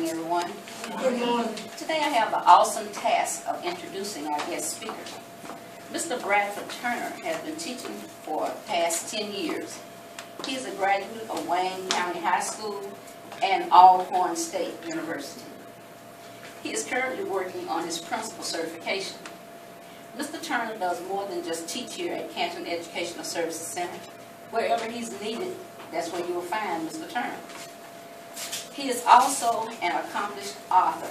morning, everyone. Good morning. Today I have the awesome task of introducing our guest speaker. Mr. Bradford Turner has been teaching for the past 10 years. He is a graduate of Wayne County High School and Alcorn State University. He is currently working on his principal certification. Mr. Turner does more than just teach here at Canton Educational Services Center. Wherever he's needed, that's where you will find Mr. Turner. He is also an accomplished author.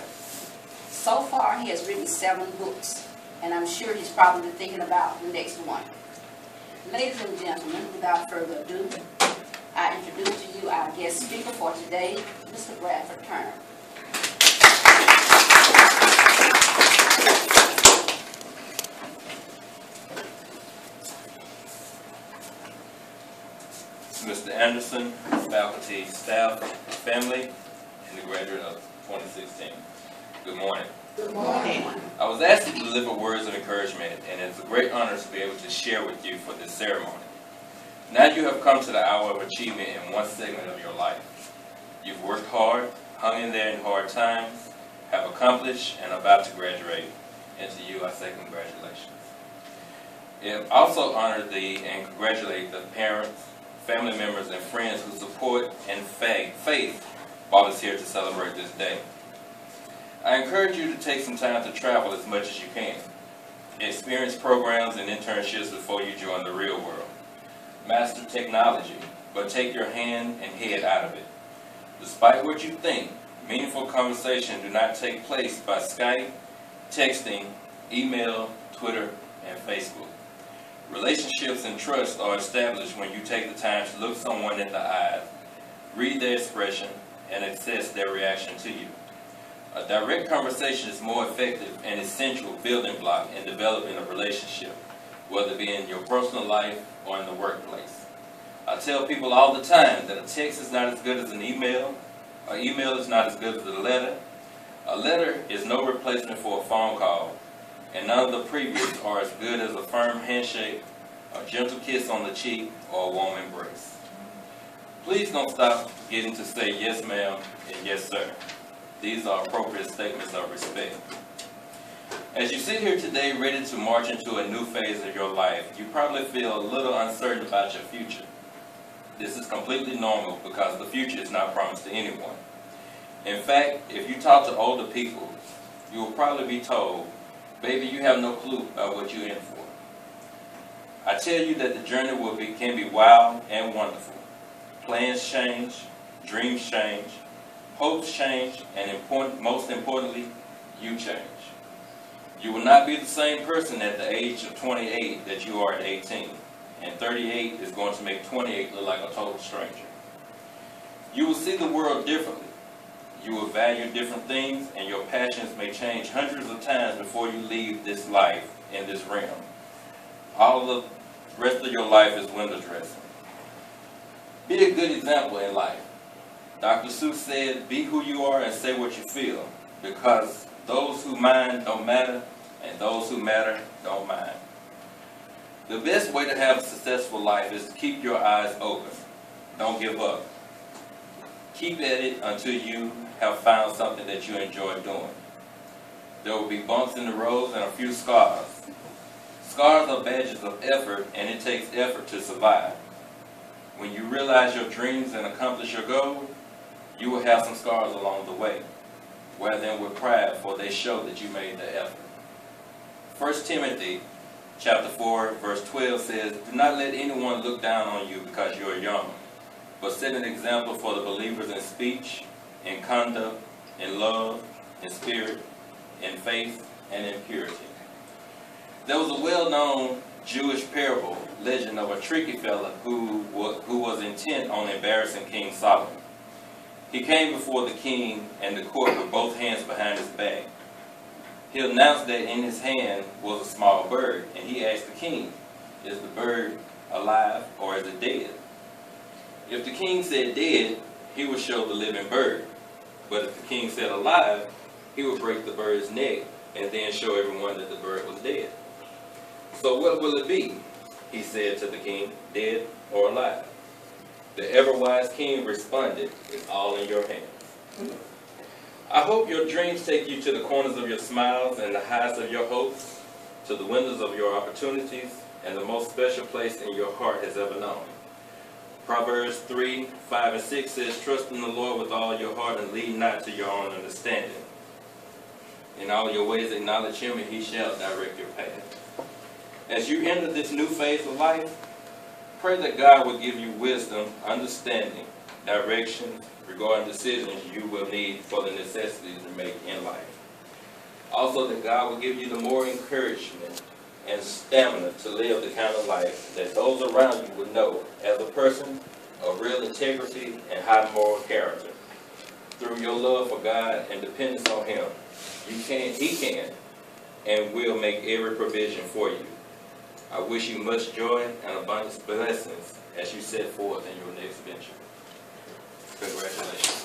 So far, he has written 7 books, and I'm sure he's probably thinking about the next one. Ladies and gentlemen, without further ado, I introduce to you our guest speaker for today, Mr. Bradford Turner. Mr. Anderson, faculty, staff, family, and the graduate of 2016. Good morning. Good morning. I was asked to deliver words of encouragement, and it's a great honor to be able to share with you for this ceremony. Now you have come to the hour of achievement in one segment of your life. You've worked hard, hung in there in hard times, have accomplished, and are about to graduate. And to you, I say congratulations. I also honor and congratulate the parents, family members, and friends who support and faith brought us here to celebrate this day. I encourage you to take some time to travel as much as you can. Experience programs and internships before you join the real world. Master technology, but take your hand and head out of it. Despite what you think, meaningful conversation do not take place by Skype, texting, email, Twitter, and Facebook. Relationships and trust are established when you take the time to look someone in the eyes, read their expression, and assess their reaction to you. A direct conversation is more effective and essential building block in developing a relationship, whether it be in your personal life or in the workplace. I tell people all the time that a text is not as good as an email is not as good as a letter. A letter is no replacement for a phone call, and none of the previous are as good as a firm handshake, a gentle kiss on the cheek, or a warm embrace. Please don't stop getting to say yes ma'am and yes sir. These are appropriate statements of respect. As you sit here today ready to march into a new phase of your life, you probably feel a little uncertain about your future. This is completely normal because the future is not promised to anyone. In fact, if you talk to older people, you will probably be told, baby, you have no clue about what you're in for. I tell you that the journey can be wild and wonderful. Plans change, dreams change, hopes change, and most importantly, you change. You will not be the same person at the age of 28 that you are at 18, and 38 is going to make 28 look like a total stranger. You will see the world differently. You will value different things, and your passions may change hundreds of times before you leave this life in this realm. All the rest of your life is window dressing. Be a good example in life. Dr. Seuss said, be who you are and say what you feel, because those who mind don't matter, and those who matter don't mind. The best way to have a successful life is to keep your eyes open. Don't give up. Keep at it until you have found something that you enjoy doing. There will be bumps in the road and a few scars. Scars are badges of effort, and it takes effort to survive. When you realize your dreams and accomplish your goals, you will have some scars along the way. Wear them with pride, for they show that you made the effort. 1 Timothy chapter 4, verse 12 says, do not let anyone look down on you because you are young, but set an example for the believers in speech, in conduct, in love, in spirit, in faith, and in purity. There was a well-known Jewish parable, legend of a tricky fella who was intent on embarrassing King Solomon. He came before the king and the court with both hands behind his back. He announced that in his hand was a small bird, and he asked the king, is the bird alive or is it dead? If the king said dead, he would show the living bird. But if the king said alive, he would break the bird's neck and then show everyone that the bird was dead. So what will it be? He said to the king, dead or alive? The ever-wise king responded, it's all in your hands. I hope your dreams take you to the corners of your smiles and the heights of your hopes, to the windows of your opportunities, and the most special place in your heart has ever known. Proverbs 3, 5, and 6 says, "Trust in the Lord with all your heart and lean not to your own understanding. In all your ways acknowledge him, and he shall direct your path." As you enter this new phase of life, pray that God will give you wisdom, understanding, direction regarding decisions you will need for the necessities you make in life. Also, that God will give you the more encouragement and stamina to live the kind of life that those around you would know as a person of real integrity and high moral character. Through your love for God and dependence on him, he can and will make every provision for you. I wish you much joy and abundance blessings as you set forth in your next venture. Congratulations.